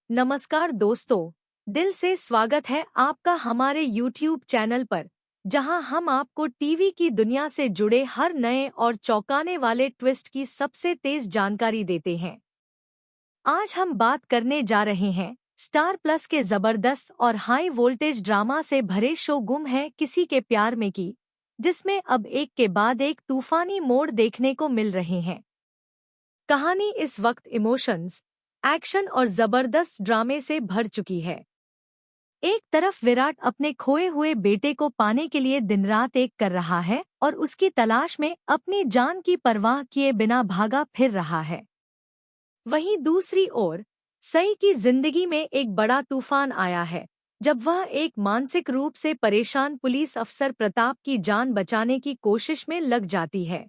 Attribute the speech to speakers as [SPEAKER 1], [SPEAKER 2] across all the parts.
[SPEAKER 1] नमस्कार दोस्तों, दिल से स्वागत है आपका हमारे YouTube चैनल पर, जहां हम आपको टीवी की दुनिया से जुड़े हर नए और चौंकाने वाले ट्विस्ट की सबसे तेज जानकारी देते हैं। आज हम बात करने जा रहे हैं स्टार प्लस के जबरदस्त और हाई वोल्टेज ड्रामा से भरे शो गुम है किसी के प्यार में की, जिसमें अब एक के बाद एक तूफानी मोड़ देखने को मिल रहे हैं। कहानी इस वक्त इमोशंस, एक्शन और जबरदस्त ड्रामे से भर चुकी है। एक तरफ विराट अपने खोए हुए बेटे को पाने के लिए दिन रात एक कर रहा है और उसकी तलाश में अपनी जान की परवाह किए बिना भागा फिर रहा है। वहीं दूसरी ओर सई की जिंदगी में एक बड़ा तूफान आया है, जब वह एक मानसिक रूप से परेशान पुलिस अफसर प्रताप की जान बचाने की कोशिश में लग जाती है।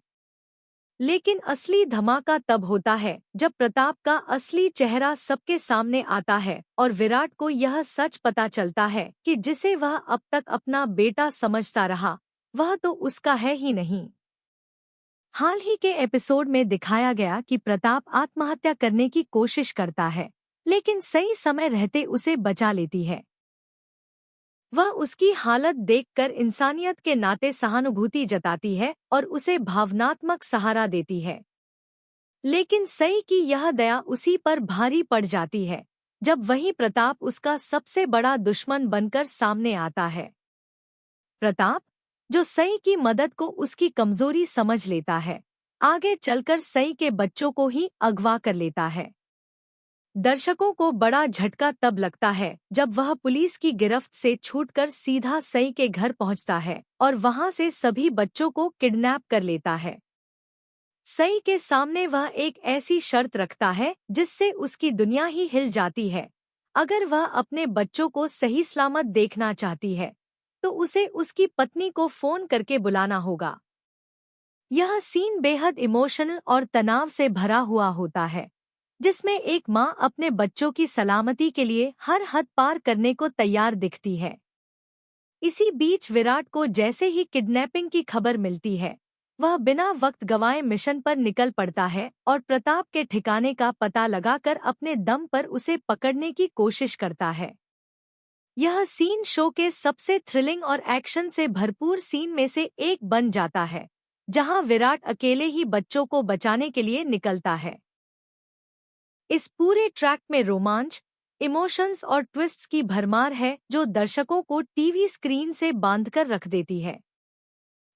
[SPEAKER 1] लेकिन असली धमाका तब होता है जब प्रताप का असली चेहरा सबके सामने आता है और विराट को यह सच पता चलता है कि जिसे वह अब तक अपना बेटा समझता रहा, वह तो उसका है ही नहीं। हाल ही के एपिसोड में दिखाया गया कि प्रताप आत्महत्या करने की कोशिश करता है, लेकिन सही समय रहते उसे बचा लेती है। वह उसकी हालत देखकर इंसानियत के नाते सहानुभूति जताती है और उसे भावनात्मक सहारा देती है। लेकिन सई की यह दया उसी पर भारी पड़ जाती है जब वही प्रताप उसका सबसे बड़ा दुश्मन बनकर सामने आता है। प्रताप, जो सई की मदद को उसकी कमजोरी समझ लेता है, आगे चलकर सई के बच्चों को ही अगवा कर लेता है। दर्शकों को बड़ा झटका तब लगता है जब वह पुलिस की गिरफ्त से छूटकर सीधा सई के घर पहुंचता है और वहां से सभी बच्चों को किडनैप कर लेता है। सई के सामने वह एक ऐसी शर्त रखता है जिससे उसकी दुनिया ही हिल जाती है। अगर वह अपने बच्चों को सही सलामत देखना चाहती है तो उसे उसकी पत्नी को फोन करके बुलाना होगा। यह सीन बेहद इमोशनल और तनाव से भरा हुआ होता है, जिसमें एक मां अपने बच्चों की सलामती के लिए हर हद पार करने को तैयार दिखती है। इसी बीच विराट को जैसे ही किडनैपिंग की खबर मिलती है, वह बिना वक्त गंवाए मिशन पर निकल पड़ता है और प्रताप के ठिकाने का पता लगाकर अपने दम पर उसे पकड़ने की कोशिश करता है। यह सीन शो के सबसे थ्रिलिंग और एक्शन से भरपूर सीन में से एक बन जाता है, जहां विराट अकेले ही बच्चों को बचाने के लिए निकलता है। इस पूरे ट्रैक में रोमांच, इमोशंस और ट्विस्ट्स की भरमार है जो दर्शकों को टीवी स्क्रीन से बांधकर रख देती है।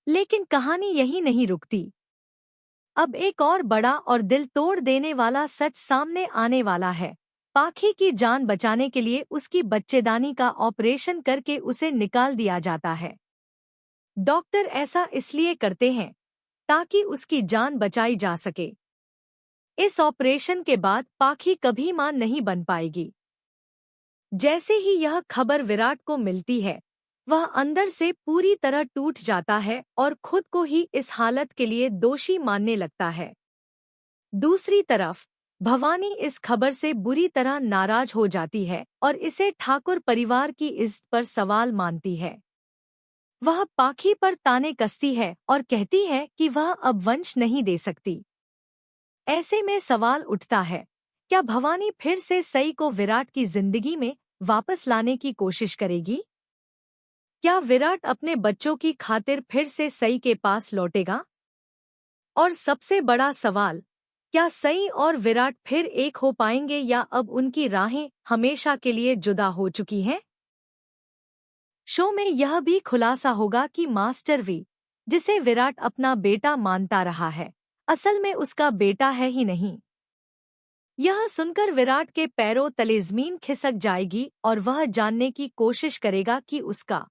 [SPEAKER 1] लेकिन कहानी यही नहीं रुकती। अब एक और बड़ा और दिल तोड़ देने वाला सच सामने आने वाला है। पाखी की जान बचाने के लिए उसकी बच्चेदानी का ऑपरेशन करके उसे निकाल दिया जाता है। डॉक्टर ऐसा इसलिए करते हैं ताकि उसकी जान बचाई जा सके। इस ऑपरेशन के बाद पाखी कभी मां नहीं बन पाएगी। जैसे ही यह खबर विराट को मिलती है, वह अंदर से पूरी तरह टूट जाता है और खुद को ही इस हालत के लिए दोषी मानने लगता है। दूसरी तरफ भवानी इस खबर से बुरी तरह नाराज हो जाती है और इसे ठाकुर परिवार की इज्जत पर सवाल मानती है। वह पाखी पर ताने कसती है और कहती है कि वह अब वंश नहीं दे सकती। ऐसे में सवाल उठता है, क्या भवानी फिर से सई को विराट की जिंदगी में वापस लाने की कोशिश करेगी? क्या विराट अपने बच्चों की खातिर फिर से सई के पास लौटेगा? और सबसे बड़ा सवाल, क्या सई और विराट फिर एक हो पाएंगे या अब उनकी राहें हमेशा के लिए जुदा हो चुकी हैं? शो में यह भी खुलासा होगा कि मास्टर वी, जिसे विराट अपना बेटा मानता रहा है, असल में उसका बेटा है ही नहीं। यह सुनकर विराट के पैरों तले जमीन खिसक जाएगी और वह जानने की कोशिश करेगा कि उसका